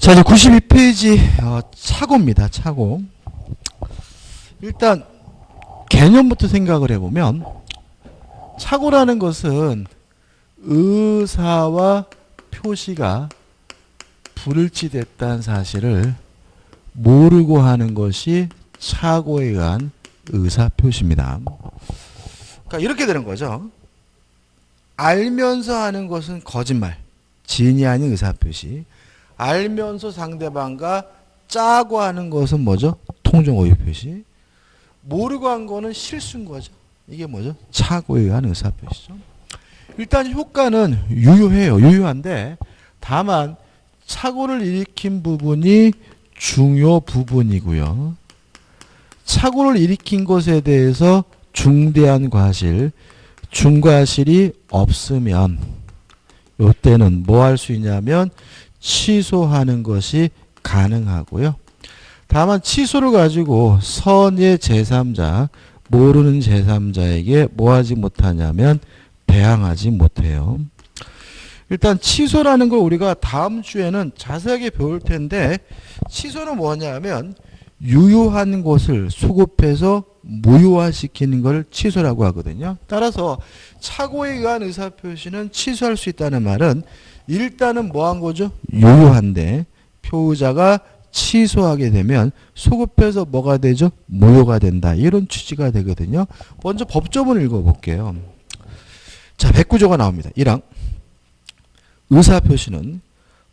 자, 이제 92페이지 착오입니다. 착오. 일단 개념부터 생각을 해보면 착오라는 것은 의사와 표시가 불일치됐다는 사실을 모르고 하는 것이 착오에 의한 의사표시입니다. 그러니까 이렇게 되는 거죠. 알면서 하는 것은 거짓말, 진이 아닌 의사표시. 알면서 상대방과 짜고 하는 것은 뭐죠? 통정 오해 표시. 모르고 한 거는 실수인 거죠. 이게 뭐죠? 착오에 의한 의사표시죠. 일단 효과는 유효해요. 유효한데 다만 착오를 일으킨 부분이 중요 부분이고요. 착오를 일으킨 것에 대해서 중대한 과실, 중과실이 없으면 이때는 뭐 할 수 있냐면 취소하는 것이 가능하고요. 다만 취소를 가지고 선의 제3자, 모르는 제3자에게 뭐 하지 못하냐면 대항하지 못해요. 일단 취소라는 걸 우리가 다음 주에는 자세하게 배울 텐데 취소는 뭐냐면 유효한 것을 소급해서 무효화시키는 걸 취소라고 하거든요. 따라서 착오에 의한 의사표시는 취소할 수 있다는 말은 일단은 뭐 한 거죠? 유효한데 표의자가 취소하게 되면 소급해서 뭐가 되죠? 무효가 된다. 이런 취지가 되거든요. 먼저 법조문을 읽어볼게요. 자, 109조가 나옵니다. 1항 의사표시는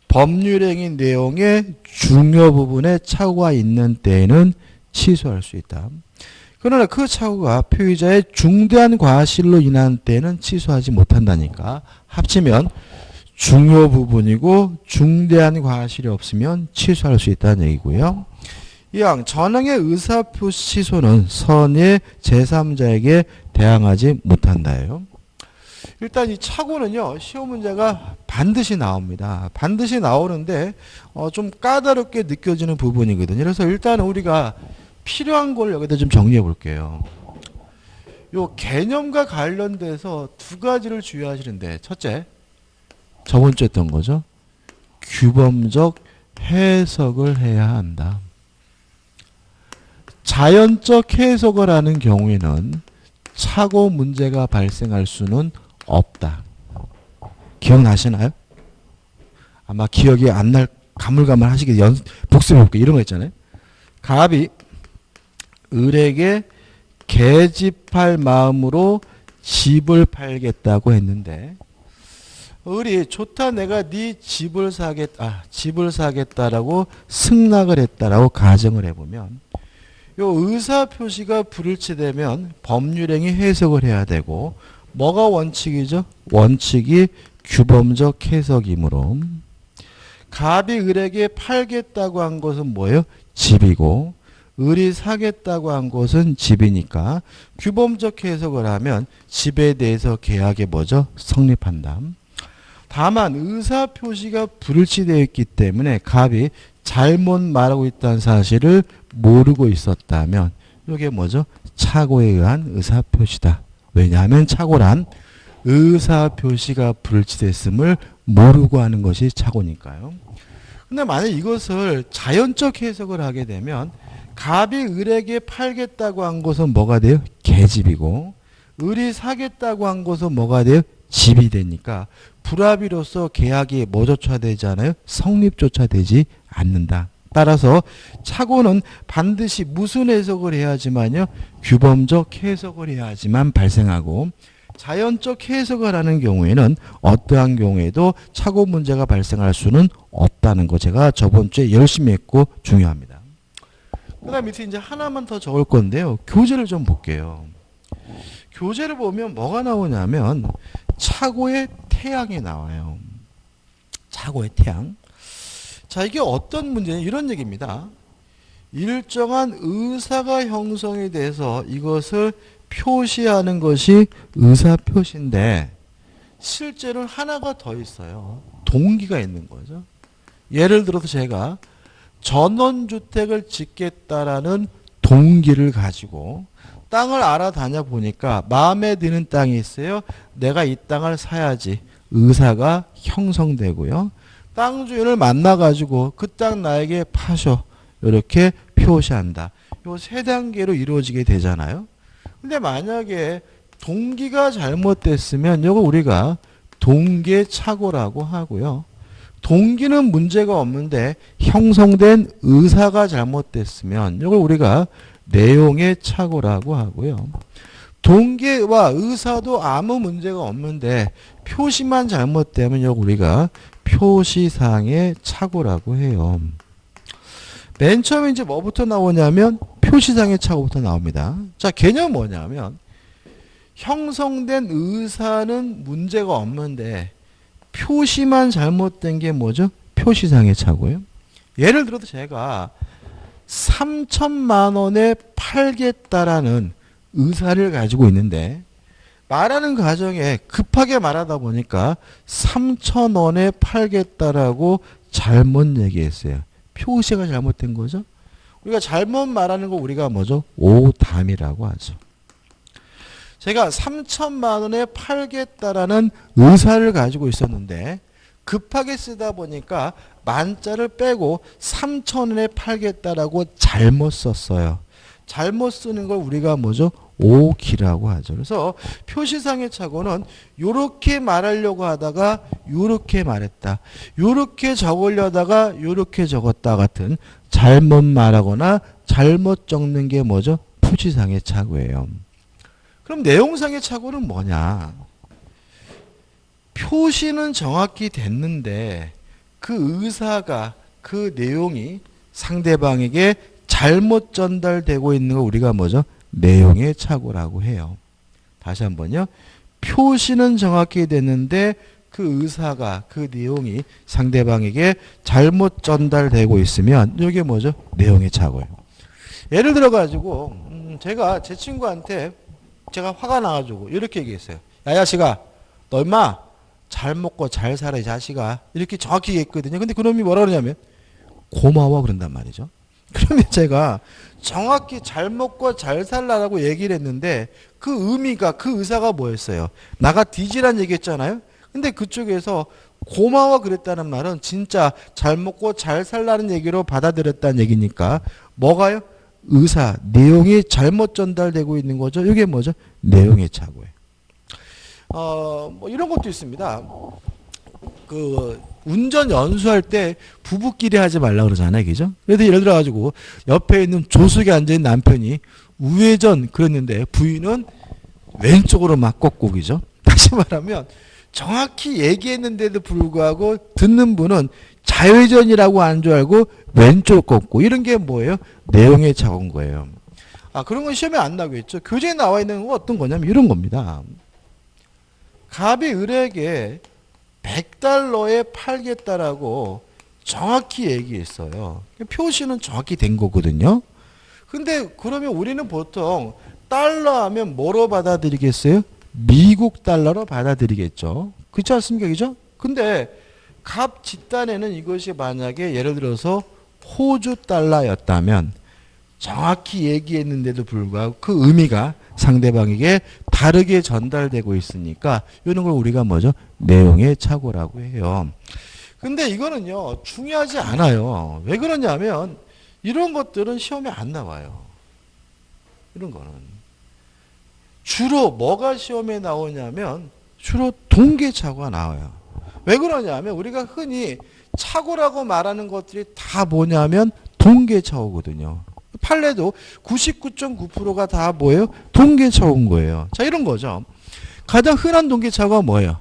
법률행위 내용의 중요 부분에 착오가 있는 때에는 취소할 수 있다. 그러나 그 착오가 표의자의 중대한 과실로 인한 때에는 취소하지 못한다니까. 합치면 중요 부분이고 중대한 과실이 없으면 취소할 수 있다는 얘기고요. 이항 전항의 의사표시 취소는 선의 제3자에게 대항하지 못한다예요. 일단 이 착오는요, 시험 문제가 반드시 나옵니다. 반드시 나오는데 좀 까다롭게 느껴지는 부분이거든요. 그래서 일단 우리가 필요한 걸 여기다 좀 정리해 볼게요. 요 개념과 관련돼서 두 가지를 주의하시는데, 첫째, 저번 주에 했던 거죠. 규범적 해석을 해야 한다. 자연적 해석을 하는 경우에는 착오 문제가 발생할 수는 없다. 기억나시나요? 아마 기억이 안 날 가물가물 하시게 복습해볼게요. 이런 거 있잖아요. 갑이 을에게 계집할 마음으로 집을 팔겠다고 했는데 을이 좋다 내가 네 집을 사겠다라고 승낙을 했다라고 가정을 해보면 요 의사 표시가 불일치되면 법률행위 해석을 해야 되고 뭐가 원칙이죠? 원칙이 규범적 해석이므로 갑이 을에게 팔겠다고 한 것은 뭐예요? 집이고 을이 사겠다고 한 것은 집이니까 규범적 해석을 하면 집에 대해서 계약이 뭐죠? 성립한다. 다만 의사표시가 불일치되어 있기 때문에 갑이 잘못 말하고 있다는 사실을 모르고 있었다면 이게 뭐죠? 착오에 의한 의사표시다. 왜냐하면 착오란 의사표시가 불일치됐음을 모르고 하는 것이 착오니까요. 근데 만약 이것을 자연적 해석을 하게 되면 갑이 을에게 팔겠다고 한 것은 뭐가 돼요? 계집이고 을이 사겠다고 한 것은 뭐가 돼요? 집이 되니까 불합의로서 계약이 뭐조차 되지 않아요? 성립조차 되지 않는다. 따라서 착오는 반드시 무슨 해석을 해야지만요? 규범적 해석을 해야지만 발생하고 자연적 해석을 하는 경우에는 어떠한 경우에도 착오 문제가 발생할 수는 없다는 거 제가 저번 주에 열심히 했고 중요합니다. 그 다음 밑에 이제 하나만 더 적을 건데요. 교재를 좀 볼게요. 교재를 보면 뭐가 나오냐면 착오의 태양이 나와요. 착오의 태양. 자, 이게 어떤 문제냐 이런 얘기입니다. 일정한 의사가 형성이 돼서 이것을 표시하는 것이 의사표시인데 실제로는 하나가 더 있어요. 동기가 있는 거죠. 예를 들어서 제가 전원주택을 짓겠다라는 동기를 가지고 땅을 알아다녀 보니까 마음에 드는 땅이 있어요. 내가 이 땅을 사야지 의사가 형성되고요. 땅 주인을 만나가지고 그 땅 나에게 파셔. 이렇게 표시한다. 요 세 단계로 이루어지게 되잖아요. 근데 만약에 동기가 잘못됐으면 이거 우리가 동계착오라고 하고요. 동기는 문제가 없는데 형성된 의사가 잘못됐으면 이걸 우리가 내용의 착오라고 하고요. 동기와 의사도 아무 문제가 없는데 표시만 잘못되면 이걸 우리가 표시상의 착오라고 해요. 맨 처음에 이제 뭐부터 나오냐면 표시상의 착오부터 나옵니다. 자, 개념은 뭐냐면 형성된 의사는 문제가 없는데 표시만 잘못된 게 뭐죠? 표시상의 착오예요. 예를 들어서 제가 3천만 원에 팔겠다라는 의사를 가지고 있는데 말하는 과정에 급하게 말하다 보니까 3천 원에 팔겠다라고 잘못 얘기했어요. 표시가 잘못된 거죠. 우리가 잘못 말하는 거 우리가 뭐죠? 오담이라고 하죠. 제가 3천만 원에 팔겠다라는 의사를 가지고 있었는데 급하게 쓰다 보니까 만자를 빼고 3천 원에 팔겠다라고 잘못 썼어요. 잘못 쓰는 걸 우리가 뭐죠? 오기라고 하죠. 그래서 표시상의 착오는 요렇게 말하려고 하다가 요렇게 말했다. 요렇게 적으려다가 요렇게 적었다 같은 잘못 말하거나 잘못 적는 게 뭐죠? 표시상의 착오예요. 그럼 내용상의 착오는 뭐냐? 표시는 정확히 됐는데 그 의사가 그 내용이 상대방에게 잘못 전달되고 있는 거 우리가 뭐죠? 내용의 착오라고 해요. 다시 한번요. 표시는 정확히 됐는데 그 의사가 그 내용이 상대방에게 잘못 전달되고 있으면 이게 뭐죠? 내용의 착오예요. 예를 들어 가지고 제가 제 친구한테 제가 화가 나가지고 이렇게 얘기했어요. 야, 자식아, 너 임마 잘 먹고 잘 살아, 이 자식아. 이렇게 정확히 얘기했거든요. 근데 그놈이 뭐라 그러냐면 고마워 그런단 말이죠. 그러면 제가 정확히 잘 먹고 잘 살라라고 얘기를 했는데 그 의미가, 그 의사가 뭐였어요? 나가 뒤지란 얘기했잖아요. 근데 그쪽에서 고마워 그랬다는 말은 진짜 잘 먹고 잘 살라는 얘기로 받아들였다는 얘기니까 뭐가요? 의사, 내용이 잘못 전달되고 있는 거죠. 이게 뭐죠? 내용의 착오예요. 뭐 이런 것도 있습니다. 운전 연수할 때 부부끼리 하지 말라 그러잖아요. 그죠? 그래서 예를 들어 가지고 옆에 있는 조수석에 앉아 있는 남편이 우회전 그랬는데 부인은 왼쪽으로 막 꺾고 그죠? 다시 말하면 정확히 얘기했는데도 불구하고 듣는 분은 좌회전이라고 한 줄 알고 왼쪽 꺾고 이런 게 뭐예요? 내용에 착오인 거예요. 그런 건 시험에 안 나오겠죠. 교재에 나와 있는 건 어떤 거냐면 이런 겁니다. 갑이 을에게 100달러에 팔겠다라고 정확히 얘기했어요. 표시는 정확히 된 거거든요. 근데 그러면 우리는 보통 달러 하면 뭐로 받아들이겠어요? 미국 달러로 받아들이겠죠. 그렇지 않습니까? 그죠? 근데 갑 집단에는 이것이 만약에 예를 들어서 호주 달러였다면 정확히 얘기했는데도 불구하고 그 의미가 상대방에게 다르게 전달되고 있으니까 이런 걸 우리가 뭐죠? 내용의 착오라고 해요. 근데 이거는요 중요하지 않아요. 왜 그러냐면 이런 것들은 시험에 안 나와요. 이런 거는 주로 뭐가 시험에 나오냐면 주로 동계착오가 나와요. 왜 그러냐면 우리가 흔히 착오라고 말하는 것들이 다 뭐냐면 동계착오거든요. 판례도 99.9%가 다 뭐예요? 동계착오인 거예요. 자, 이런 거죠. 가장 흔한 동계착오가 뭐예요?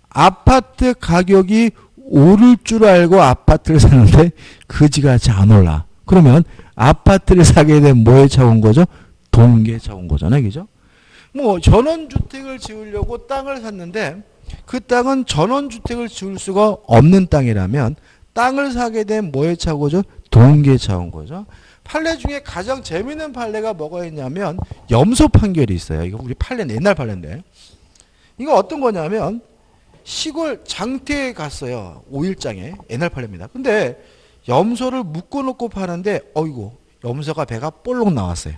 아파트 가격이 오를 줄 알고 아파트를 사는데 그지같이 안 올라. 그러면 아파트를 사게 된 뭐에 착오인 거죠? 동계착오인 거잖아요. 그죠? 뭐 전원주택을 지으려고 땅을 샀는데 그 땅은 전원주택을 지을 수가 없는 땅이라면 땅을 사게 된 뭐에 착오죠? 동계착오인 거죠. 판례 중에 가장 재미있는 판례가 뭐가 있냐면 염소 판결이 있어요. 이거 우리 판례는 옛날 판례인데 이거 어떤 거냐면 시골 장터에 갔어요. 5일장에 옛날 판례입니다. 근데 염소를 묶어놓고 파는데 어이구 염소가 배가 볼록 나왔어요.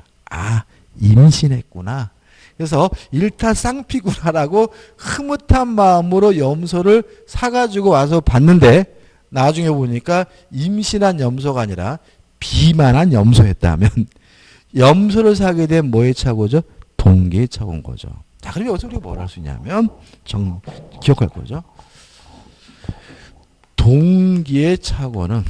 임신했구나. 그래서 일타쌍피구나라고 흐뭇한 마음으로 염소를 사가지고 와서 봤는데 나중에 보니까 임신한 염소가 아니라 비만한 염소였다면 염소를 사게 된 뭐의 착오죠? 동기의 착오인 거죠. 자, 그럼 여기서 우리가 뭘 할 수 있냐면 기억할 거죠. 동기의 착오는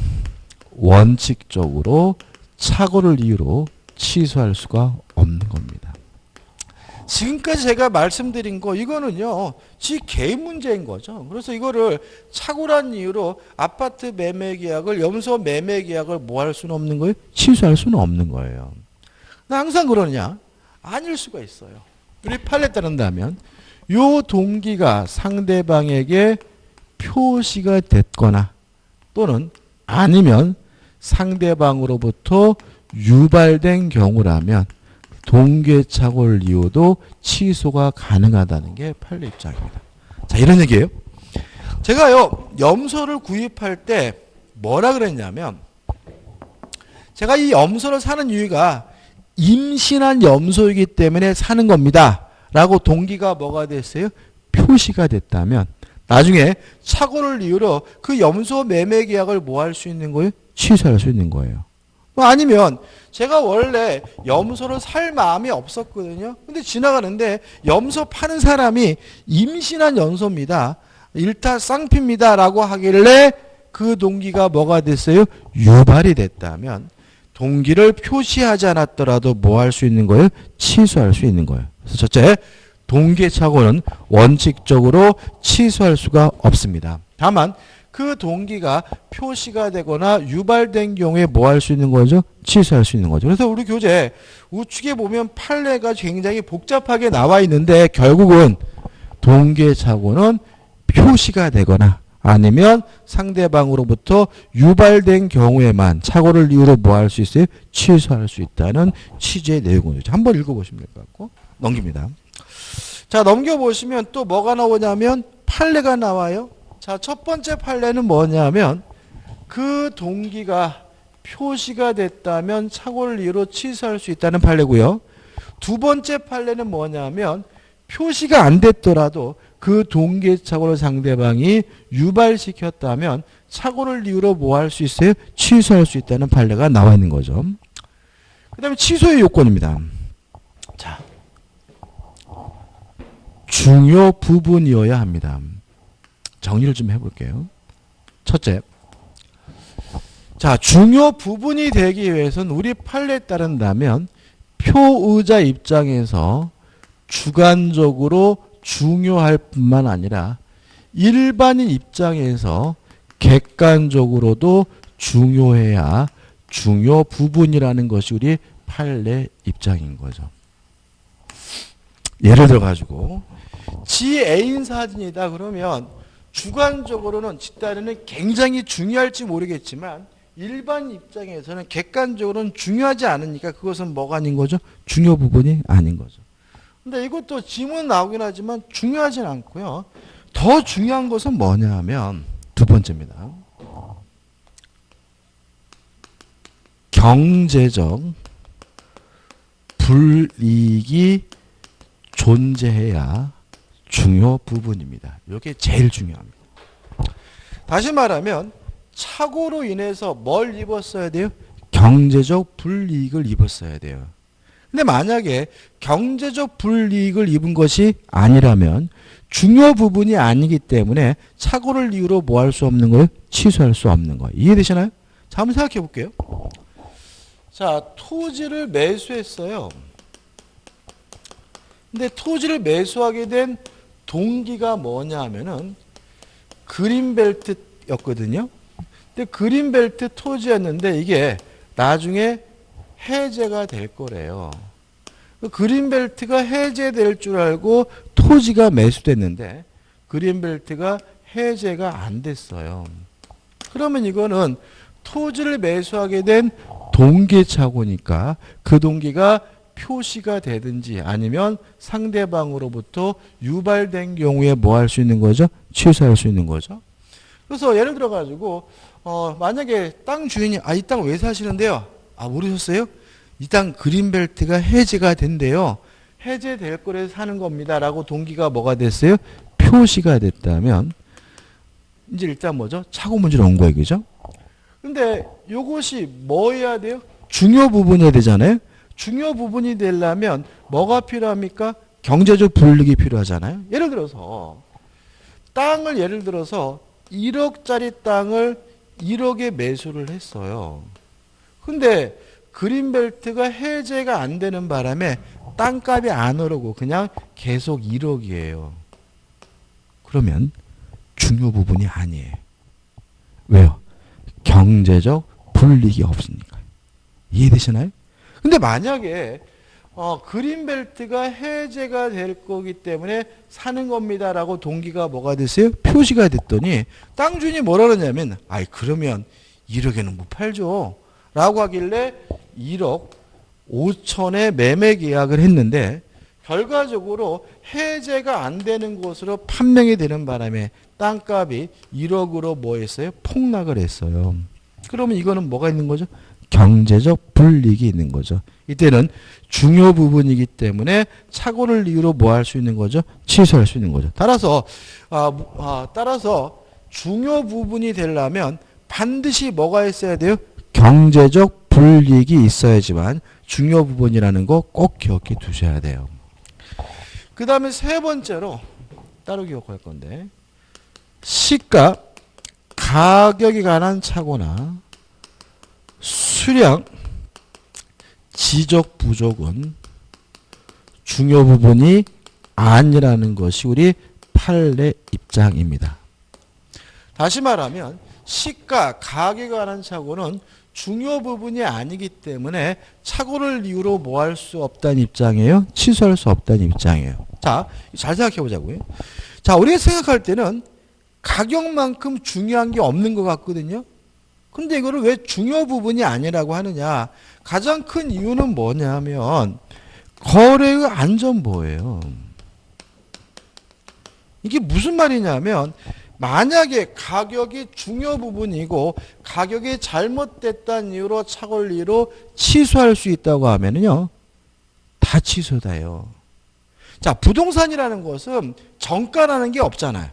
원칙적으로 착오를 이유로 취소할 수가 없는 겁니다. 지금까지 제가 말씀드린 거 이거는요 지 개인 문제인 거죠. 그래서 이거를 착오란 이유로 아파트 매매 계약을 염소 매매 계약을 뭐 할 수는 없는 거예요? 취소할 수는 없는 거예요. 나 항상 그러냐? 아닐 수가 있어요. 우리 판례에 따른다면 요 동기가 상대방에게 표시가 됐거나 또는 아니면 상대방으로부터 유발된 경우라면 동기의 착오를 이유도 취소가 가능하다는 게 판례 입장입니다. 자, 이런 얘기예요. 제가요 염소를 구입할 때 뭐라 그랬냐면 제가 이 염소를 사는 이유가 임신한 염소이기 때문에 사는 겁니다 라고 동기가 뭐가 됐어요? 표시가 됐다면 나중에 착오를 이유로 그 염소 매매 계약을 뭐 할 수 있는 거예요? 취소할 수 있는 거예요. 아니면 제가 원래 염소를 살 마음이 없었거든요. 근데 지나가는데 염소 파는 사람이 임신한 염소입니다. 일타쌍피입니다 라고 하길래 그 동기가 뭐가 됐어요? 유발이 됐다면 동기를 표시하지 않았더라도 뭐 할 수 있는 거예요? 취소할 수 있는 거예요. 그래서 첫째, 동기의 착오는 원칙적으로 취소할 수가 없습니다. 다만 그 동기가 표시가 되거나 유발된 경우에 뭐 할 수 있는 거죠? 취소할 수 있는 거죠. 그래서 우리 교재 우측에 보면 판례가 굉장히 복잡하게 나와 있는데 결국은 동기의 착오는 표시가 되거나 아니면 상대방으로부터 유발된 경우에만 착오를 이유로 뭐 할 수 있어요? 취소할 수 있다는 취지의 내용이죠. 한번 읽어보시면 될 것 같고 넘깁니다. 자, 넘겨보시면 또 뭐가 나오냐면 판례가 나와요. 자, 첫 번째 판례는 뭐냐면 그 동기가 표시가 됐다면 착오를 이유로 취소할 수 있다는 판례고요. 두 번째 판례는 뭐냐면 표시가 안 됐더라도 그 동기의 착오를 상대방이 유발시켰다면 착오를 이유로 뭐 할 수 있어요? 취소할 수 있다는 판례가 나와 있는 거죠. 그 다음에 취소의 요건입니다. 자, 중요 부분이어야 합니다. 정리를 좀 해볼게요. 첫째, 자, 중요 부분이 되기 위해서는 우리 판례에 따른다면 표의자 입장에서 주관적으로 중요할 뿐만 아니라 일반인 입장에서 객관적으로도 중요해야 중요 부분이라는 것이 우리 판례 입장인 거죠. 예를 들어 가지고 지 애인 사진이다 그러면 주관적으로는 집단에는 굉장히 중요할지 모르겠지만 일반 입장에서는 객관적으로는 중요하지 않으니까 그것은 뭐가 아닌 거죠? 중요 부분이 아닌 거죠. 근데 이것도 지문 나오긴 하지만 중요하진 않고요. 더 중요한 것은 뭐냐 하면 두 번째입니다. 경제적 불이익이 존재해야 중요 부분입니다. 이게 제일 중요합니다. 다시 말하면 착오로 인해서 뭘 입었어야 돼요? 경제적 불이익을 입었어야 돼요. 근데 만약에 경제적 불이익을 입은 것이 아니라면 중요 부분이 아니기 때문에 착오를 이유로 뭐 할 수 없는 거예요? 취소할 수 없는 거예요. 이해되시나요? 자, 한번 생각해 볼게요. 자, 토지를 매수했어요. 근데 토지를 매수하게 된 동기가 뭐냐 하면은 그린벨트였거든요. 근데 그린벨트 토지였는데 이게 나중에 해제가 될 거래요. 그린벨트가 해제될 줄 알고 토지가 매수됐는데 그린벨트가 해제가 안 됐어요. 그러면 이거는 토지를 매수하게 된 동기 착오니까 그 동기가 표시가 되든지 아니면 상대방으로부터 유발된 경우에 뭐 할 수 있는 거죠? 취소할 수 있는 거죠. 그래서 예를 들어 가지고 만약에 땅 주인이 이 땅 왜 사시는데요? 모르셨어요? 이 땅 그린벨트가 해제가 된대요. 해제될 거래서 사는 겁니다. 라고 동기가 뭐가 됐어요? 표시가 됐다면 이제 일단 뭐죠? 착오 문제로 온 거예요. 그죠? 근데 요것이 뭐 해야 돼요? 중요 부분이 되잖아요. 중요 부분이 되려면 뭐가 필요합니까? 경제적 불이익이 필요하잖아요. 예를 들어서 땅을 예를 들어서 1억짜리 땅을 1억에 매수를 했어요. 근데 그린벨트가 해제가 안 되는 바람에 땅값이 안 오르고 그냥 계속 1억이에요. 그러면 중요 부분이 아니에요. 왜요? 경제적 불이익이 없으니까. 이해되시나요? 근데 만약에 그린벨트가 해제가 될 거기 때문에 사는 겁니다라고 동기가 뭐가 됐어요? 표시가 됐더니 땅 주인이 뭐라 그러냐면 아이 그러면 1억에는 못 팔죠. 라고 하길래 1억 5천에 매매 계약을 했는데 결과적으로 해제가 안 되는 곳으로 판명이 되는 바람에 땅값이 1억으로 뭐 했어요? 폭락을 했어요. 그러면 이거는 뭐가 있는 거죠? 경제적 불이익이 있는 거죠. 이때는 중요 부분이기 때문에 착오를 이유로 뭐 할 수 있는 거죠? 취소할 수 있는 거죠. 따라서 중요 부분이 되려면 반드시 뭐가 있어야 돼요? 경제적 불이익이 있어야지만 중요 부분이라는 거 꼭 기억해 두셔야 돼요. 그 다음에 세 번째로 따로 기억할 건데 시가 가격에 관한 착오나 수량 지적 부족은 중요 부분이 아니라는 것이 우리 판례 입장입니다. 다시 말하면 시가 가격에 관한 착오는 중요 부분이 아니기 때문에 착오를 이유로 뭐 할 수 없다는 입장이에요? 취소할 수 없다는 입장이에요. 자, 잘 생각해 보자고요. 자, 우리가 생각할 때는 가격만큼 중요한 게 없는 것 같거든요. 근데 이거를 왜 중요 부분이 아니라고 하느냐? 가장 큰 이유는 뭐냐면 거래의 안전보호예요. 이게 무슨 말이냐면 만약에 가격이 중요 부분이고 가격이 잘못됐다는 이유로 착오를 이유로 취소할 수 있다고 하면은요. 다 취소돼요. 자, 부동산이라는 것은 정가라는 게 없잖아요.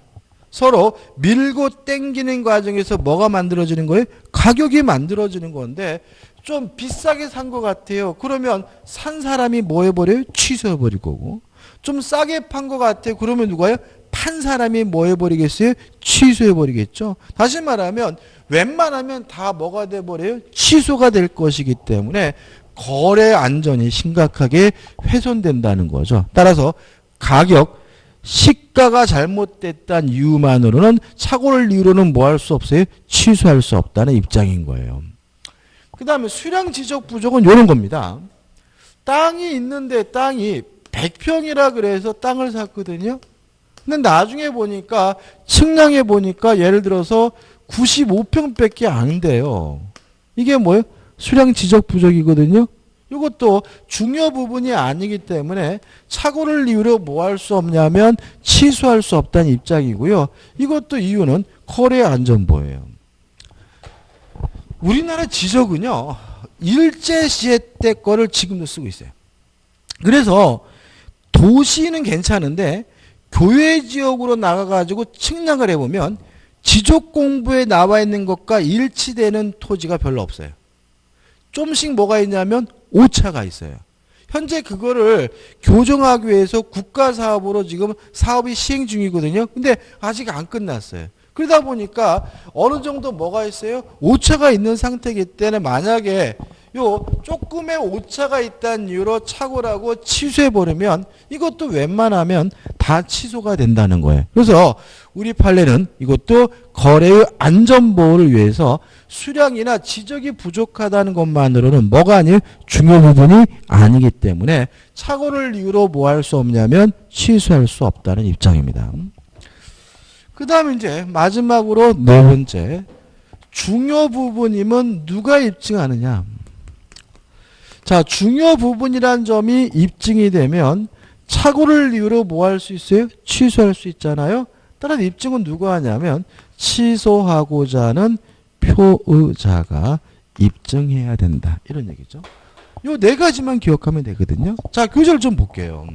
서로 밀고 땡기는 과정에서 뭐가 만들어지는 거예요? 가격이 만들어지는 건데 좀 비싸게 산 것 같아요. 그러면 산 사람이 뭐 해버려요? 취소해버릴 거고. 좀 싸게 판 것 같아요. 그러면 누가요? 판 사람이 뭐 해버리겠어요? 취소해버리겠죠. 다시 말하면 웬만하면 다 뭐가 돼버려요? 취소가 될 것이기 때문에 거래 안전이 심각하게 훼손된다는 거죠. 따라서 가격, 시가가 잘못됐다는 이유만으로는 착오를 이유로는 뭐 할 수 없어요? 취소할 수 없다는 입장인 거예요. 그 다음에 수량 지적 부족은 이런 겁니다. 땅이 있는데 땅이 100평이라 그래서 땅을 샀거든요. 근데 나중에 보니까 측량해 보니까 예를 들어서 95평밖에 안 돼요. 이게 뭐예요? 수량 지적 부족이거든요. 이것도 중요 부분이 아니기 때문에 착오를 이유로 뭐 할 수 없냐면 취소할 수 없다는 입장이고요. 이것도 이유는 거래 안전보예요. 우리나라 지적은요. 일제시대 때 거를 지금도 쓰고 있어요. 그래서 도시는 괜찮은데 교외 지역으로 나가가지고 측량을 해보면 지적 공부에 나와 있는 것과 일치되는 토지가 별로 없어요. 좀씩 뭐가 있냐면 오차가 있어요. 현재 그거를 교정하기 위해서 국가사업으로 지금 사업이 시행 중이거든요. 근데 아직 안 끝났어요. 그러다 보니까 어느 정도 뭐가 있어요? 오차가 있는 상태이기 때문에 만약에 요 조금의 오차가 있다는 이유로 착오라고 취소해버리면 이것도 웬만하면 다 취소가 된다는 거예요. 그래서 우리 판례는 이것도 거래의 안전보호를 위해서 수량이나 지적이 부족하다는 것만으로는 뭐가 아니에요? 중요 부분이 아니기 때문에 착오를 이유로 뭐 할 수 없냐면 취소할 수 없다는 입장입니다. 그 다음에 이제 마지막으로 네 번째, 중요 부분임은 누가 입증하느냐? 자, 중요 부분이란 점이 입증이 되면 착오를 이유로 뭐 할 수 있어요? 취소할 수 있잖아요. 따라서 입증은 누가 하냐면 취소하고자 하는 표의자가 입증해야 된다. 이런 얘기죠. 요 네 가지만 기억하면 되거든요. 자, 교재를 좀 볼게요.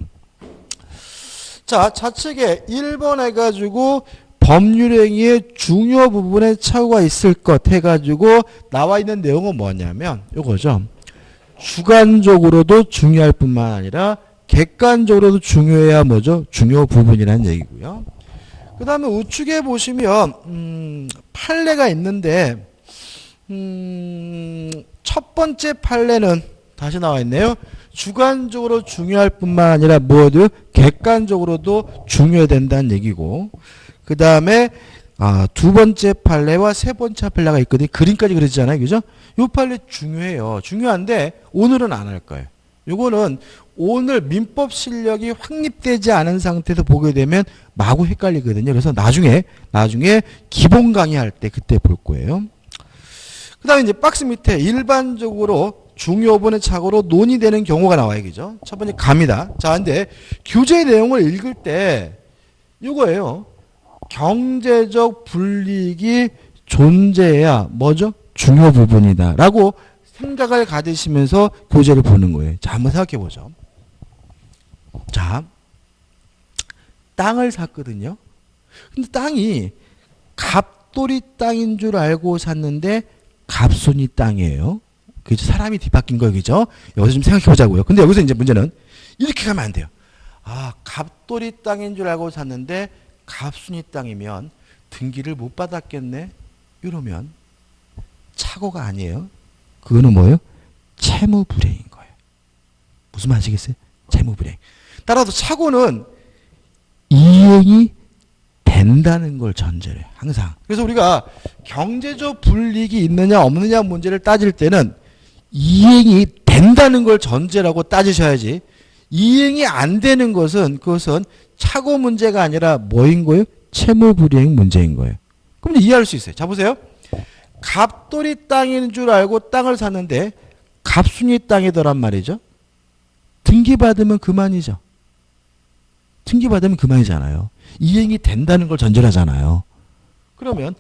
자, 좌측에 1번 해가지고 법률행위의 중요 부분에 착오가 있을 것 해가지고 나와 있는 내용은 뭐냐면 요거죠. 주관적으로도 중요할 뿐만 아니라 객관적으로도 중요해야 뭐죠? 중요 부분이라는 얘기고요. 그 다음에 우측에 보시면 판례가 있는데 첫 번째 판례는 다시 나와 있네요. 주관적으로 중요할 뿐만 아니라 뭐도 객관적으로도 중요해야 된다는 얘기고, 그 다음에 두 번째 판례와 세 번째 판례가 있거든요. 그림까지 그려지잖아요. 그죠? 이 판례 중요해요. 중요한데 오늘은 안 할 거예요. 요거는 오늘 민법 실력이 확립되지 않은 상태에서 보게 되면 마구 헷갈리거든요. 그래서 나중에 기본 강의할 때 그때 볼 거예요. 그 다음에 이제 박스 밑에 일반적으로 중요분의 착오로 논의되는 경우가 나와요. 그죠? 첫 번째 갑니다. 자, 근데 교재 내용을 읽을 때 이거예요. 경제적 불이익이 존재해야 뭐죠? 중요 부분이다 라고 생각을 가지시면서 교재를 보는 거예요. 자, 한번 생각해 보죠. 자, 땅을 샀거든요. 근데 땅이 갑돌이 땅인 줄 알고 샀는데 갑순이 땅이에요. 그죠? 사람이 뒤바뀐 거예요. 그죠? 여기서 좀 생각해 보자고요. 근데 여기서 이제 문제는 이렇게 가면 안 돼요. 갑돌이 땅인 줄 알고 샀는데 갑순이 땅이면 등기를 못 받았겠네? 이러면 착오가 아니에요. 그거는 뭐예요? 채무불이행인 거예요. 무슨 말 아시겠어요? 채무불이행. 따라서 착오는 이행이 된다는 걸 전제로 해요. 항상. 그래서 우리가 경제적 불이익이 있느냐 없느냐 문제를 따질 때는 이행이 된다는 걸 전제라고 따지셔야지, 이행이 안 되는 것은 그것은 착오 문제가 아니라 뭐인 거예요? 채무불이행 문제인 거예요. 그럼 이제 이해할 수 있어요. 자, 보세요. 갑돌이 땅인 줄 알고 땅을 샀는데 갑순이 땅이더란 말이죠. 등기받으면 그만이죠. 등기받으면 그만이잖아요. 이행이 된다는 걸 전제로 하잖아요. 그러면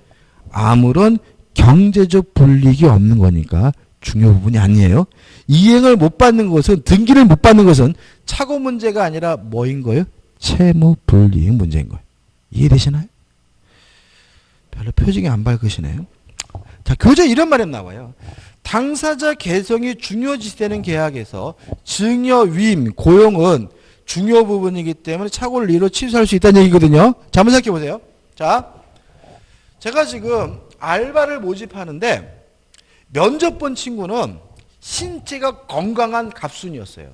아무런 경제적 불이익이 없는 거니까 중요 부분이 아니에요. 이행을 못 받는 것은, 등기를 못 받는 것은 착오 문제가 아니라 뭐인 거예요? 채무 불이익 문제인 거예요. 이해되시나요? 별로 표정이 안 밝으시네요. 자, 교재 이런 말이 나와요. 당사자 개성이 중요시되는 계약에서 증여, 위임, 고용은 중요 부분이기 때문에 착오를 이로 취소할 수 있다는 얘기거든요. 자, 한번 생각해 보세요. 자, 제가 지금 알바를 모집하는데 면접 본 친구는 신체가 건강한 갑순이었어요.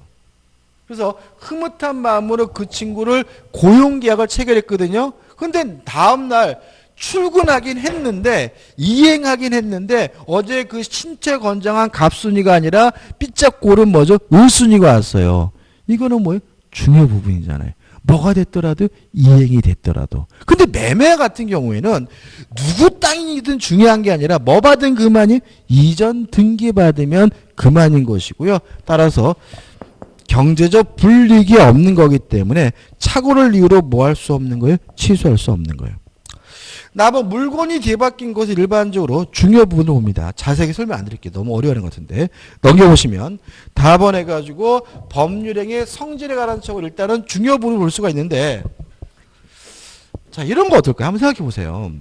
그래서 흐뭇한 마음으로 그 친구를 고용계약을 체결했거든요. 근데 다음날 출근하긴 했는데, 이행하긴 했는데 어제 그 신체 건장한 갑순이가 아니라 삐짝고른 뭐죠? 을순이가 왔어요. 이거는 뭐예요? 중요 부분이잖아요. 뭐가 됐더라도 이행이 됐더라도. 근데 매매 같은 경우에는 누구 땅이든 중요한 게 아니라 뭐 받은 그만이 이전 등기 받으면 그만인 것이고요. 따라서 경제적 불이익이 없는 거기 때문에 착오를 이유로 뭐 할 수 없는 거예요? 취소할 수 없는 거예요. 나뭐 물건이 뒤바뀐 것을 일반적으로 중요 부분을 봅니다. 자세하게 설명 안 드릴게요. 너무 어려워하는 것 같은데. 넘겨보시면 답원해가지고 법률행위의 성질에 관한 척을 일단은 중요 부분을 볼 수가 있는데, 자, 이런 거 어떨까요? 한번 생각해 보세요.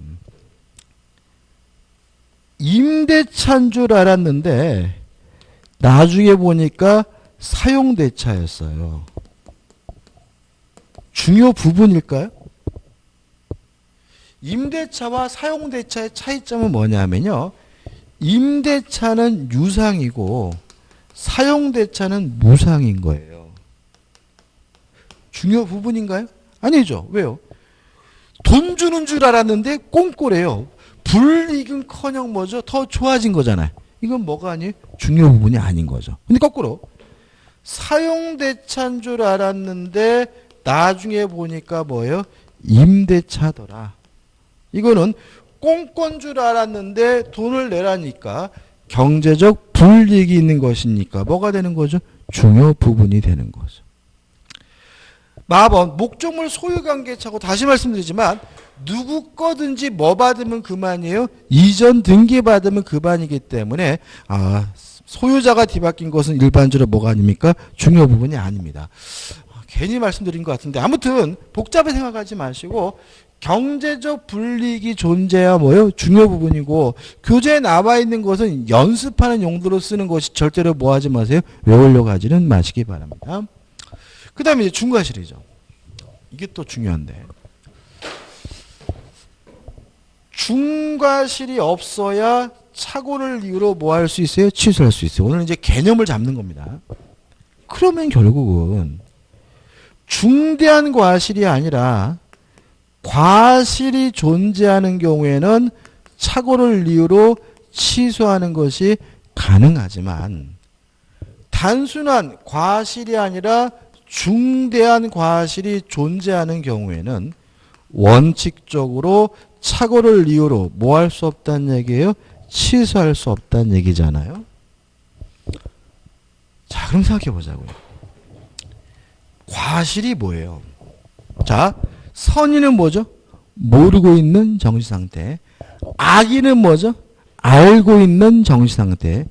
임대차인 줄 알았는데 나중에 보니까 사용대차였어요. 중요 부분일까요? 임대차와 사용대차의 차이점은 뭐냐면요. 임대차는 유상이고 사용대차는 무상인 거예요. 중요 부분인가요? 아니죠. 왜요? 돈 주는 줄 알았는데 꼼꼼해요. 불이익은커녕 뭐죠? 더 좋아진 거잖아요. 이건 뭐가 아니에요? 중요 부분이 아닌 거죠. 근데 거꾸로 사용대차인 줄 알았는데 나중에 보니까 뭐예요? 임대차더라. 이거는 꽁꽁 줄 알았는데 돈을 내라니까 경제적 불이익이 있는 것이니까 뭐가 되는 거죠? 중요 부분이 되는 거죠. 마법 목적물 소유관계차고 다시 말씀드리지만 누구 거든지 뭐 받으면 그만이에요? 이전 등기 받으면 그만이기 때문에 소유자가 뒤바뀐 것은 일반적으로 뭐가 아닙니까? 중요 부분이 아닙니다. 괜히 말씀드린 것 같은데 아무튼 복잡하게 생각하지 마시고 경제적 불이익이 존재해야 뭐예요? 중요 부분이고 교재에 나와 있는 것은 연습하는 용도로 쓰는 것이 절대로 뭐 하지 마세요? 외우려고 하지는 마시기 바랍니다. 그 다음에 이제 중과실이죠. 이게 또 중요한데 중과실이 없어야 착오를 이유로 뭐 할 수 있어요? 취소할 수 있어요. 오늘 이제 개념을 잡는 겁니다. 그러면 결국은 중대한 과실이 아니라 과실이 존재하는 경우에는 착오를 이유로 취소하는 것이 가능하지만 단순한 과실이 아니라 중대한 과실이 존재하는 경우에는 원칙적으로 착오를 이유로 뭐 할 수 없다는 얘기예요? 취소할 수 없다는 얘기잖아요. 자, 그럼 생각해 보자고요. 과실이 뭐예요? 자, 선의는 뭐죠? 모르고 있는 정신상태. 악의는 뭐죠? 알고 있는 정신상태.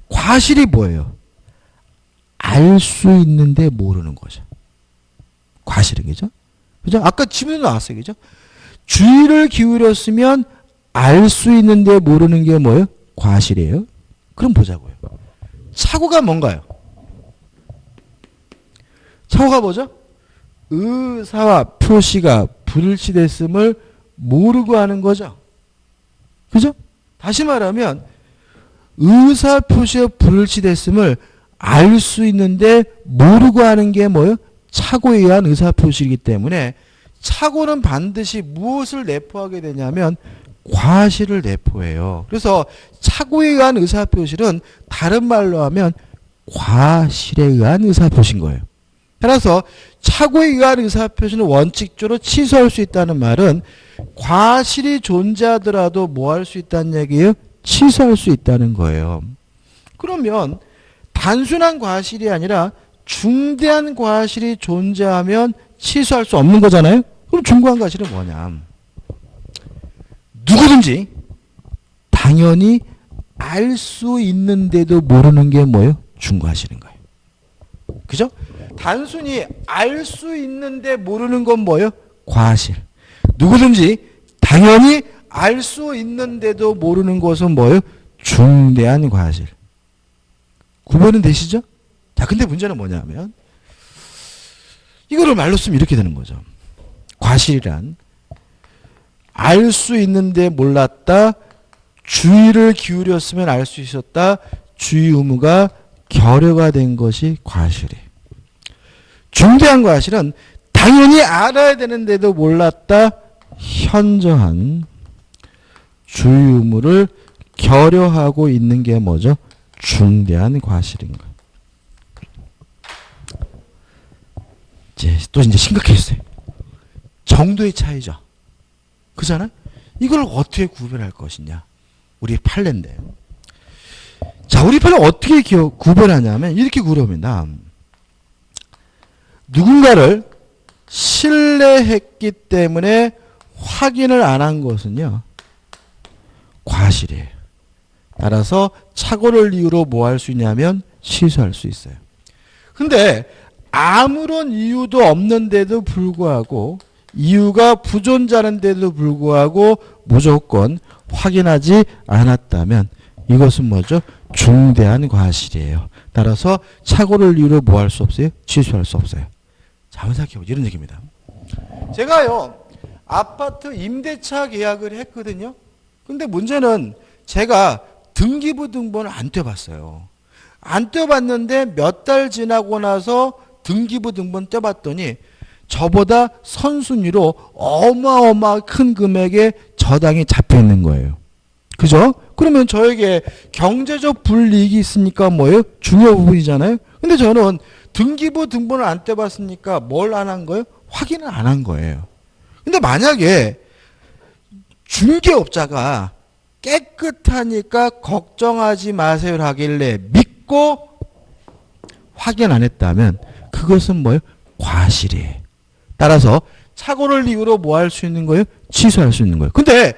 과실이 뭐예요? 알 수 있는데 모르는 거죠. 과실은 그죠? 그죠? 아까 지문에 나왔어요. 그죠? 주의를 기울였으면 알 수 있는데 모르는 게 뭐예요? 과실이에요. 그럼 보자고요. 착오가 뭔가요? 착오가 뭐죠? 의사와 표시가 불일치됐음을 모르고 하는 거죠. 그죠? 다시 말하면 의사 표시가 불일치됐음을 알 수 있는데 모르고 하는 게 뭐예요? 착오에 의한 의사 표시이기 때문에 착오는 반드시 무엇을 내포하게 되냐면 과실을 내포해요. 그래서 착오에 의한 의사 표시는 다른 말로 하면 과실에 의한 의사 표시인 거예요. 따라서 착오에 의한 의사 표시는 원칙적으로 취소할 수 있다는 말은 과실이 존재하더라도 뭐 할 수 있다는 얘기예요? 취소할 수 있다는 거예요. 그러면 단순한 과실이 아니라 중대한 과실이 존재하면 취소할 수 없는 거잖아요. 그럼 중과한 과실은 뭐냐? 누구든지 당연히 알 수 있는데도 모르는 게 뭐예요? 중과실인 거예요. 그죠? 단순히 알 수 있는데 모르는 건 뭐예요? 과실. 누구든지 당연히 알 수 있는데도 모르는 것은 뭐예요? 중대한 과실. 구별은 되시죠? 자, 근데 문제는 뭐냐면 이거를 말로 쓰면 이렇게 되는 거죠. 과실이란 알 수 있는데 몰랐다. 주의를 기울였으면 알 수 있었다. 주의 의무가 결여가 된 것이 과실이에요. 중대한 과실은 당연히 알아야 되는데도 몰랐다. 현저한 주의 의무를 결여하고 있는 게 뭐죠? 중대한 과실인 거예요. 또 이제 심각해졌어요. 정도의 차이죠. 그잖아요? 이걸 어떻게 구별할 것이냐. 우리 판례인데. 자, 우리 판례 어떻게 구별하냐면 이렇게 구별합니다. 누군가를 신뢰했기 때문에 확인을 안 한 것은요. 과실이에요. 따라서 착오를 이유로 뭐 할 수 있냐면 취소할 수 있어요. 근데 아무런 이유도 없는데도 불구하고 이유가 부존자인데도 불구하고 무조건 확인하지 않았다면 이것은 뭐죠? 중대한 과실이에요. 따라서 착오를 이유로 뭐 할 수 없어요? 취소할 수 없어요. 자, 한번 생각해보죠. 이런 얘기입니다. 제가요, 아파트 임대차 계약을 했거든요. 근데 문제는 제가 등기부 등본을 안 떼봤어요. 안 떼봤는데 몇 달 지나고 나서 등기부 등본 떼봤더니 저보다 선순위로 어마어마 큰 금액의 저당이 잡혀 있는 거예요. 그죠? 그러면 저에게 경제적 불이익이 있으니까 뭐예요? 중요 부분이잖아요. 근데 저는 등기부 등본을 안 떼봤으니까 뭘 안 한 거예요? 확인을 안 한 거예요. 근데 만약에 중개업자가 깨끗하니까 걱정하지 마세요 하길래 믿고 확인 안 했다면 그것은 뭐예요? 과실이에요. 따라서 착오를 이유로 뭐 할 수 있는 거예요? 취소할 수 있는 거예요. 근데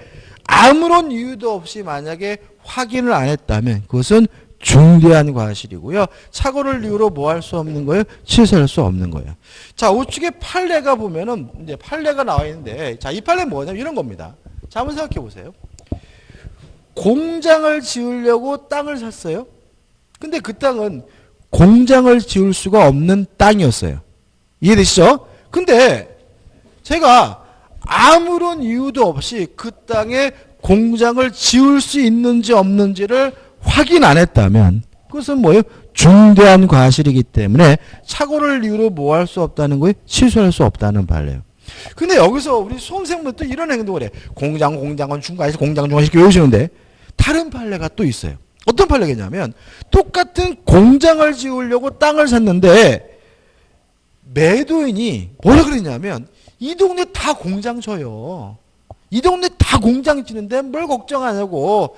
아무런 이유도 없이 만약에 확인을 안 했다면 그것은 중대한 과실이고요. 착오를 이유로 뭐 할 수 없는 거예요? 취소할 수 없는 거예요. 자, 우측에 판례가 보면은 이제 판례가 나와 있는데, 자, 이 판례는 뭐냐면 이런 겁니다. 자, 한번 생각해 보세요. 공장을 지으려고 땅을 샀어요. 근데 그 땅은 공장을 지을 수가 없는 땅이었어요. 이해되시죠? 근데 제가 아무런 이유도 없이 그 땅에 공장을 지을 수 있는지 없는지를 확인 안 했다면 그것은 뭐예요? 중대한 과실이기 때문에 착오를 이유로 뭐 할 수 없다는 거예요? 취소할 수 없다는 판례예요. 근데 여기서 우리 수험생분들 또 이런 행동을 해. 공장은 중과실, 공장 중과실 이렇게 외우시는데 다른 판례가 또 있어요. 어떤 판례겠냐면 똑같은 공장을 지으려고 땅을 샀는데 매도인이 뭐라 그랬냐면 이 동네 다 공장 쳐요. 이 동네 다 공장 지는데 뭘 걱정하냐고.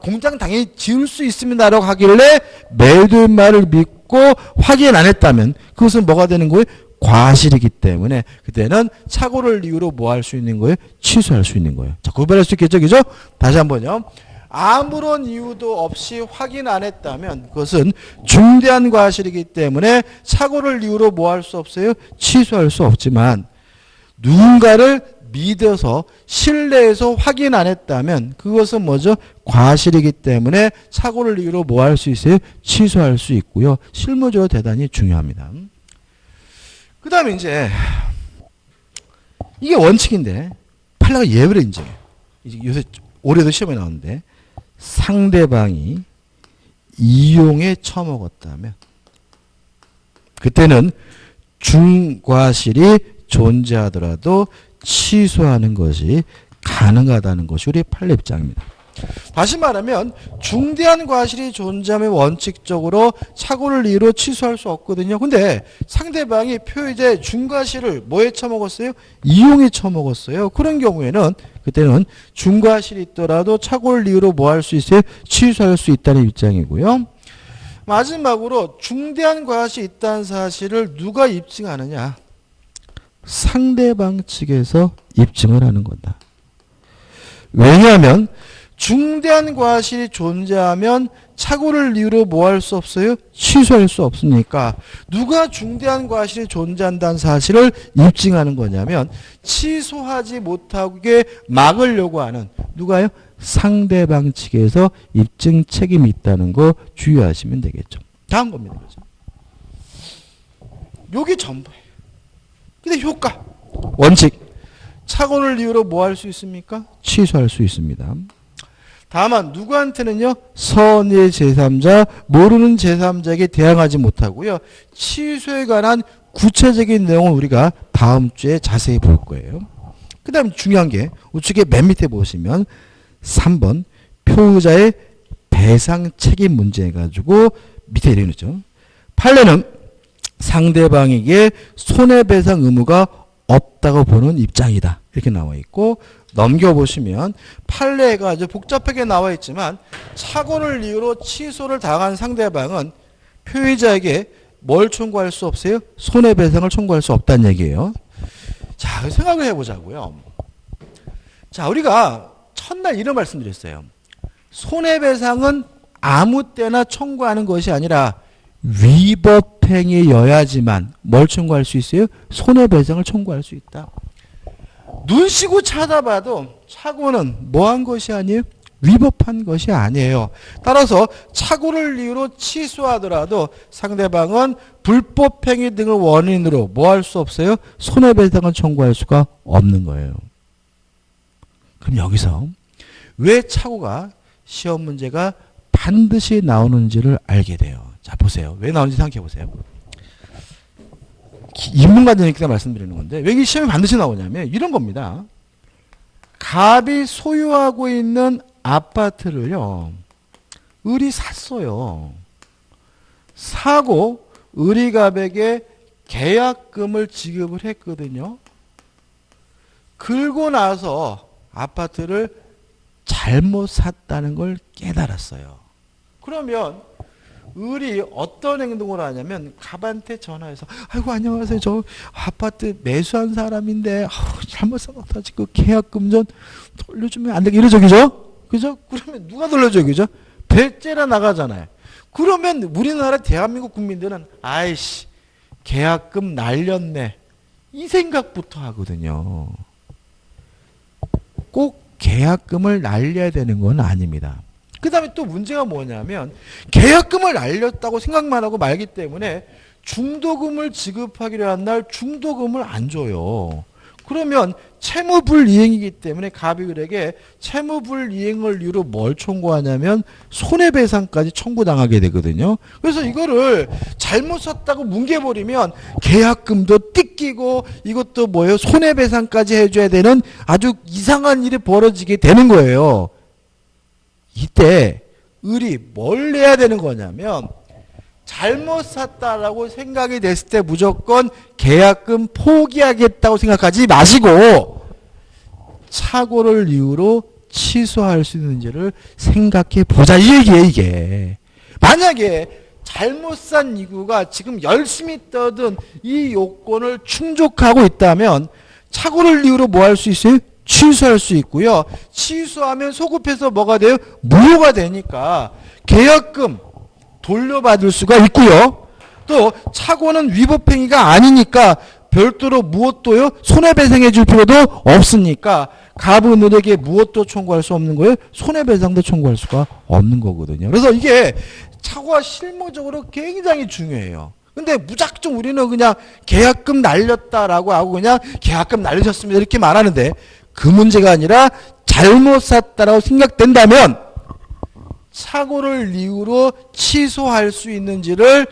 공장 당연히 지을 수 있습니다라고 하길래 매도인 말을 믿고 확인 안 했다면 그것은 뭐가 되는 거예요? 과실이기 때문에 그때는 착오를 이유로 뭐 할 수 있는 거예요? 취소할 수 있는 거예요. 자, 구별할 수 있겠죠? 그죠? 다시 한번요. 아무런 이유도 없이 확인 안 했다면 그것은 중대한 과실이기 때문에 착오를 이유로 뭐 할 수 없어요? 취소할 수 없지만 누군가를 믿어서 신뢰해서 확인 안 했다면 그것은 뭐죠? 과실이기 때문에 착오를 이유로 뭐 할 수 있어요? 취소할 수 있고요. 실무적으로 대단히 중요합니다. 그 다음에 이제 이게 원칙인데 판례가 예외를 인정해요. 요새 올해도 시험에 나오는데 상대방이 이용에 처먹었다면 그때는 중과실이 존재하더라도 취소하는 것이 가능하다는 것이 우리 판례 입장입니다. 다시 말하면 중대한 과실이 존재하면 원칙적으로 착오를 이유로 취소할 수 없거든요. 근데 상대방이 표의제 중과실을 뭐에 처먹었어요? 이용에 처먹었어요. 그런 경우에는 그때는 중과실이 있더라도 착오를 이유로 뭐 할 수 있어요? 취소할 수 있다는 입장이고요. 마지막으로 중대한 과실이 있다는 사실을 누가 입증하느냐? 상대방 측에서 입증을 하는 거다. 왜냐하면 중대한 과실이 존재하면 착오를 이유로 뭐 할 수 없어요? 취소할 수 없으니까 누가 중대한 과실이 존재한다는 사실을 입증하는 거냐면 취소하지 못하게 막으려고 하는 누가요? 상대방 측에서 입증 책임이 있다는 거 주의하시면 되겠죠. 다음 겁니다. 요게 전부예요. 근데 효과, 원칙, 착오를 이유로 뭐 할 수 있습니까? 취소할 수 있습니다. 다만 누구한테는요. 선의 제3자, 모르는 제3자에게 대항하지 못하고요. 취소에 관한 구체적인 내용은 우리가 다음 주에 자세히 볼 거예요. 그 다음 중요한 게 우측에 맨 밑에 보시면 3번 표의자의 배상 책임 문제 해가지고 밑에 이렇게 있죠. 판례는 상대방에게 손해배상 의무가 없다고 보는 입장이다. 이렇게 나와 있고 넘겨보시면 판례가 아주 복잡하게 나와 있지만 착오를 이유로 취소를 당한 상대방은 표의자에게 뭘 청구할 수 없어요? 손해배상을 청구할 수 없다는 얘기예요. 자, 생각을 해보자고요. 자, 우리가 첫날 이런 말씀드렸어요. 손해배상은 아무 때나 청구하는 것이 아니라 위법행위여야지만 뭘 청구할 수 있어요? 손해배상을 청구할 수 있다. 눈 씻고 찾아봐도 착오는 뭐한 것이 아니에요? 위법한 것이 아니에요. 따라서 착오를 이유로 취소하더라도 상대방은 불법행위 등을 원인으로 뭐 할 수 없어요? 손해배상을 청구할 수가 없는 거예요. 그럼 여기서 왜 착오가 시험 문제가 반드시 나오는지를 알게 돼요. 자, 보세요. 왜 나오는지 생각해 보세요. 인문관되니까 말씀드리는 건데 왜 이 시험이 반드시 나오냐면 이런 겁니다. 갑이 소유하고 있는 아파트를요. 을이 샀어요. 사고 을이 갑에게 계약금을 지급을 했거든요. 그러고 나서 아파트를 잘못 샀다는 걸 깨달았어요. 그러면 을이 어떤 행동을 하냐면 갑한테 전화해서 아이고 안녕하세요. 저 아파트 매수한 사람인데 잘못 사놨다. 그 계약금 좀 돌려주면 안 되게 이러죠. 그죠? 그죠? 그러면 누가 돌려줘요? 그죠? 배째라 나가잖아요. 그러면 우리나라 대한민국 국민들은 아이씨 계약금 날렸네 이 생각부터 하거든요. 꼭 계약금을 날려야 되는 건 아닙니다. 그 다음에 또 문제가 뭐냐면 계약금을 날렸다고 생각만 하고 말기 때문에 중도금을 지급하기로 한 날 중도금을 안 줘요. 그러면 채무불이행이기 때문에 갑이 을에게 채무불이행을 이유로 뭘 청구하냐면 손해배상까지 청구당하게 되거든요. 그래서 이거를 잘못 썼다고 뭉개버리면 계약금도 뜯기고 이것도 뭐예요? 손해배상까지 해줘야 되는 아주 이상한 일이 벌어지게 되는 거예요. 이때 을이 뭘 내야 되는 거냐면 잘못 샀다라고 생각이 됐을 때 무조건 계약금 포기하겠다고 생각하지 마시고 착오를 이유로 취소할 수 있는지를 생각해 보자 이 얘기예요. 이게 만약에 잘못 산 이유가 지금 열심히 떠든 이 요건을 충족하고 있다면 착오를 이유로 뭐 할 수 있어요? 취소할 수 있고요. 취소하면 소급해서 뭐가 돼요? 무효가 되니까 계약금 돌려받을 수가 있고요. 또 착오는 위법행위가 아니니까 별도로 무엇도요? 손해배상해 줄 필요도 없으니까 갑은 을에게 무엇도 청구할 수 없는 거예요? 손해배상도 청구할 수가 없는 거거든요. 그래서 이게 착오가 실무적으로 굉장히 중요해요. 근데 무작정 우리는 그냥 계약금 날렸다라고 하고 그냥 계약금 날리셨습니다 이렇게 말하는데 그 문제가 아니라 잘못 샀다라고 생각된다면 착오를 이유로 취소할 수 있는지를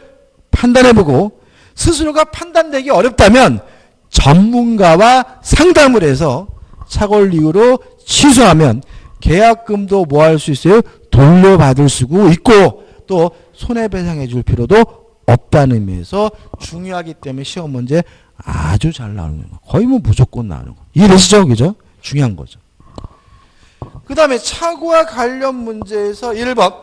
판단해보고 스스로가 판단되기 어렵다면 전문가와 상담을 해서 착오를 이유로 취소하면 계약금도 뭐 할 수 있어요? 돌려받을 수 있고 또 손해배상해 줄 필요도 없다는 의미에서 중요하기 때문에 시험 문제 아주 잘 나오는 거예요. 거의 뭐 무조건 나오는 거. 이해되시죠? 그죠? 중요한 거죠. 그 다음에 착오와 관련 문제에서 1번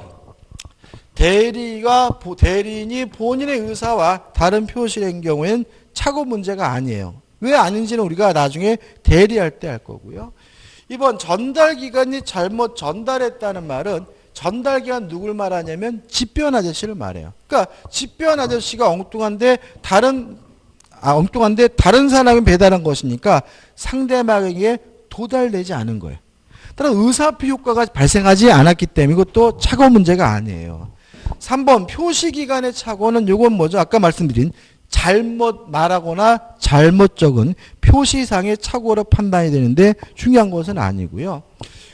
대리인이 본인의 의사와 다른 표시를 한 경우에는 착오 문제가 아니에요. 왜 아닌지는 우리가 나중에 대리할 때 할 거고요. 2번 전달기관이 잘못 전달했다는 말은 전달기관 누굴 말하냐면 집배원 아저씨를 말해요. 그러니까 집배원 아저씨가 엉뚱한데 다른 사람이 배달한 것이니까 상대방에게 도달되지 않은 거예요. 따라 의사표 효과가 발생하지 않았기 때문에 이것도 착오 문제가 아니에요. 3번 표시기간의 착오는 이건 뭐죠? 아까 말씀드린 잘못 말하거나 잘못 적은 표시상의 착오로 판단이 되는데 중요한 것은 아니고요.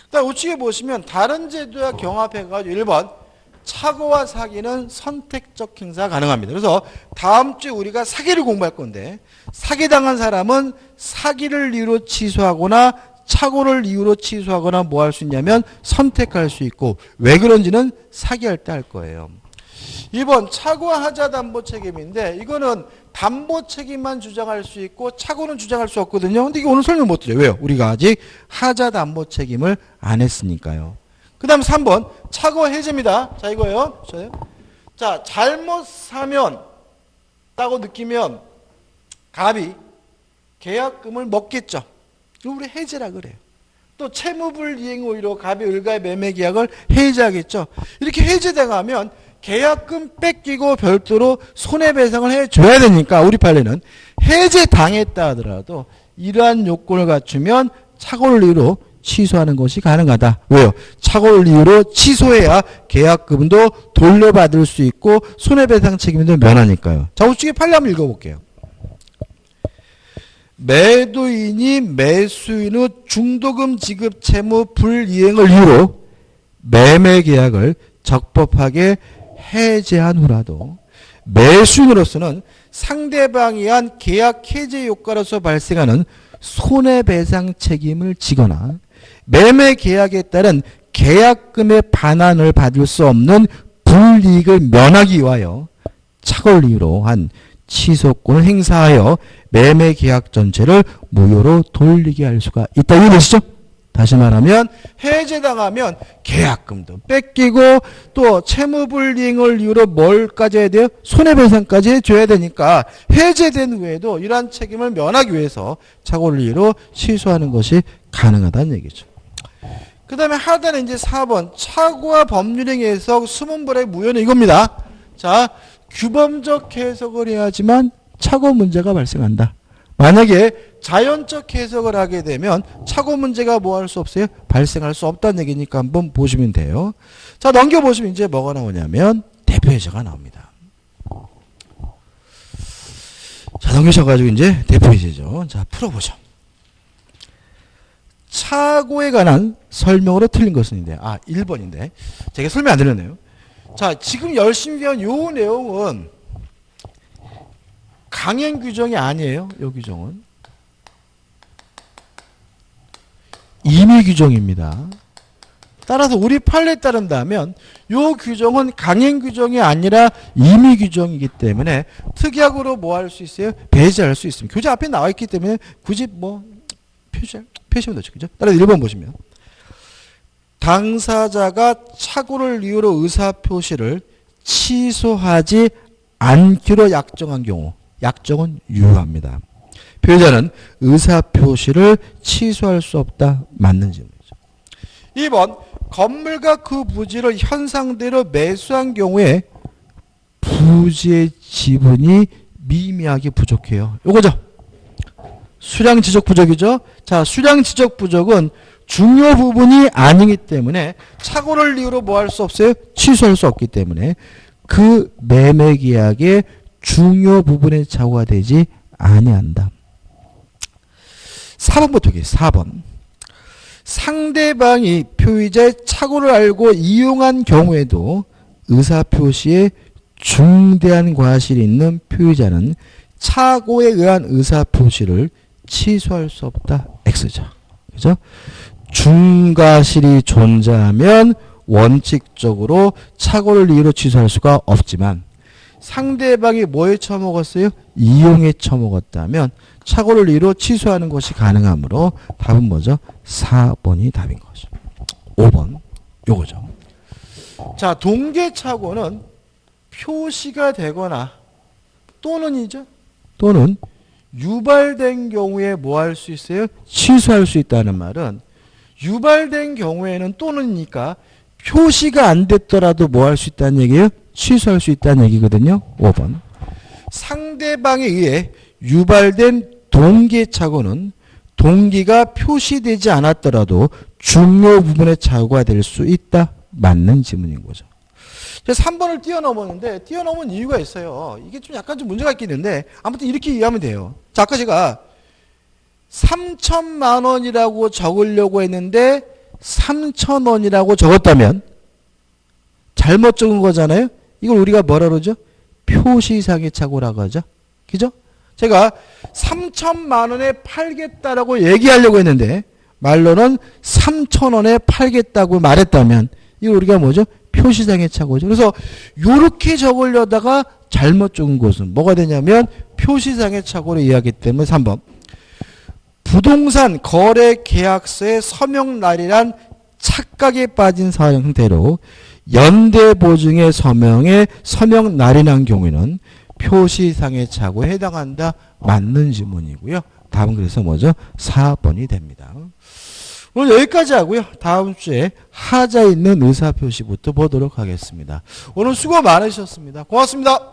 그다음 우측에 보시면 다른 제도와 경합해가지고 1번 착오와 사기는 선택적 행사가 가능합니다. 그래서 다음 주에 우리가 사기를 공부할 건데 사기당한 사람은 사기를 이유로 취소하거나 착오를 이유로 취소하거나 뭐 할 수 있냐면 선택할 수 있고 왜 그런지는 사기할 때 할 거예요. 2번 착오와 하자 담보 책임인데 이거는 담보 책임만 주장할 수 있고 착오는 주장할 수 없거든요. 근데 이거 오늘 설명 못 드려요. 왜요? 우리가 아직 하자 담보 책임을 안 했으니까요. 그 다음 3번 착오 해제입니다. 자 이거예요. 자 잘못 사면 따고 느끼면 갑이 계약금을 먹겠죠. 우리 해제라 그래요. 또 채무불이행 오히려 갑이 을과의 매매 계약을 해제하겠죠. 이렇게 해제당하면 계약금 뺏기고 별도로 손해배상을 해줘야 되니까 우리 판례는 해제당했다 하더라도 이러한 요건을 갖추면 착오를 이유로 취소하는 것이 가능하다. 왜요? 착오를 이유로 취소해야 계약금도 돌려받을 수 있고 손해배상 책임도 면하니까요. 자, 우측에 판례 한번 읽어볼게요. 매도인이 매수인의 중도금 지급 채무 불이행을 이유로 매매 계약을 적법하게 해제한 후라도 매수인으로서는 상대방이 한 계약 해제 효과로서 발생하는 손해배상 책임을 지거나 매매 계약에 따른 계약금의 반환을 받을 수 없는 불이익을 면하기 위하여 착오를 이유로 한 취소권을 행사하여 매매 계약 전체를 무효로 돌리게 할 수가 있다. 이해되시죠? 다시 말하면 해제당하면 계약금도 뺏기고 또 채무불이행을 이유로 뭘까지 해야 돼요? 손해배상까지 해줘야 되니까 해제된 후에도 이러한 책임을 면하기 위해서 착오를 이유로 취소하는 것이 가능하다는 얘기죠. 그 다음에 하단에 이제 4번 착오와 법률행 해석 수문벌의 무효는 이겁니다. 자, 규범적 해석을 해야지만 착오 문제가 발생한다. 만약에 자연적 해석을 하게 되면 착오 문제가 뭐 할 수 없어요? 발생할 수 없다는 얘기니까 한번 보시면 돼요. 자, 넘겨보시면 이제 뭐가 나오냐면 대표예제가 나옵니다. 자, 넘기셔가지고 이제 대표예제죠. 자, 풀어보죠. 착오에 관한 설명으로 틀린 것은인데, 1번인데. 제가 설명 안 드렸네요. 자, 지금 열심히 배운 요 내용은 강행 규정이 아니에요. 요 규정은. 임의 규정입니다. 따라서 우리 판례에 따른다면 요 규정은 강행 규정이 아니라 임의 규정이기 때문에 특약으로 뭐 할 수 있어요? 배제할 수 있습니다. 교재 앞에 나와 있기 때문에 굳이 뭐 표시하면 되죠. 그죠? 따라서 1번 보시면 당사자가 착오를 이유로 의사표시를 취소하지 않기로 약정한 경우 약정은 유효합니다. 피해자는 의사표시를 취소할 수 없다. 맞는 질문이죠. 2번 건물과 그 부지를 현상대로 매수한 경우에 부지의 지분이 미미하게 부족해요. 요거죠. 수량 지적 부족이죠. 자, 수량 지적 부족은 중요 부분이 아니기 때문에 착오를 이유로 뭐 할 수 없어요? 취소할 수 없기 때문에 그 매매 계약의 중요 부분의 착오가 되지 아니한다. 4번부터 보겠습니다. 4번. 상대방이 표의자의 착오를 알고 이용한 경우에도 의사표시에 중대한 과실이 있는 표의자는 착오에 의한 의사표시를 취소할 수 없다. X죠. 그죠? 중과실이 존재하면 원칙적으로 착오를 이유로 취소할 수가 없지만 상대방이 뭐에 처먹었어요? 이용에 처먹었다면 착오를 이유로 취소하는 것이 가능하므로 답은 뭐죠? 4번이 답인 거죠. 5번 요거죠. 자, 동계착오는 표시가 되거나 또는 유발된 경우에 뭐 할 수 있어요? 취소할 수 있다는 말은 유발된 경우에는 또는이니까 표시가 안 됐더라도 뭐 할 수 있다는 얘기예요? 취소할 수 있다는 얘기거든요. 5번. 상대방에 의해 유발된 동계착오는 동기가 표시되지 않았더라도 중요 부분의 착오가 될 수 있다. 맞는 지문인 거죠. 3번을 뛰어넘었는데 뛰어넘은 이유가 있어요. 이게 좀 약간 좀 문제가 있겠는데 아무튼 이렇게 이해하면 돼요. 자, 아까 제가 3천만 원이라고 적으려고 했는데 3천 원이라고 적었다면 잘못 적은 거잖아요. 이걸 우리가 뭐라 그러죠? 표시상의 착오라고 하죠. 그죠? 제가 3천만 원에 팔겠다라고 얘기하려고 했는데 말로는 3천 원에 팔겠다고 말했다면 이걸 우리가 뭐죠? 표시상의 착오죠. 그래서 이렇게 적으려다가 잘못 적은 것은 뭐가 되냐면 표시상의 착오로 이해하기 때문에 3번. 부동산 거래 계약서의 서명날이란 착각에 빠진 상태로 연대보증의 서명에 서명날이란 경우에는 표시상의 착오에 해당한다. 맞는 지문이고요. 답은 그래서 뭐죠? 4번이 됩니다. 오늘 여기까지 하고요. 다음 주에 하자 있는 의사표시부터 보도록 하겠습니다. 오늘 수고 많으셨습니다. 고맙습니다.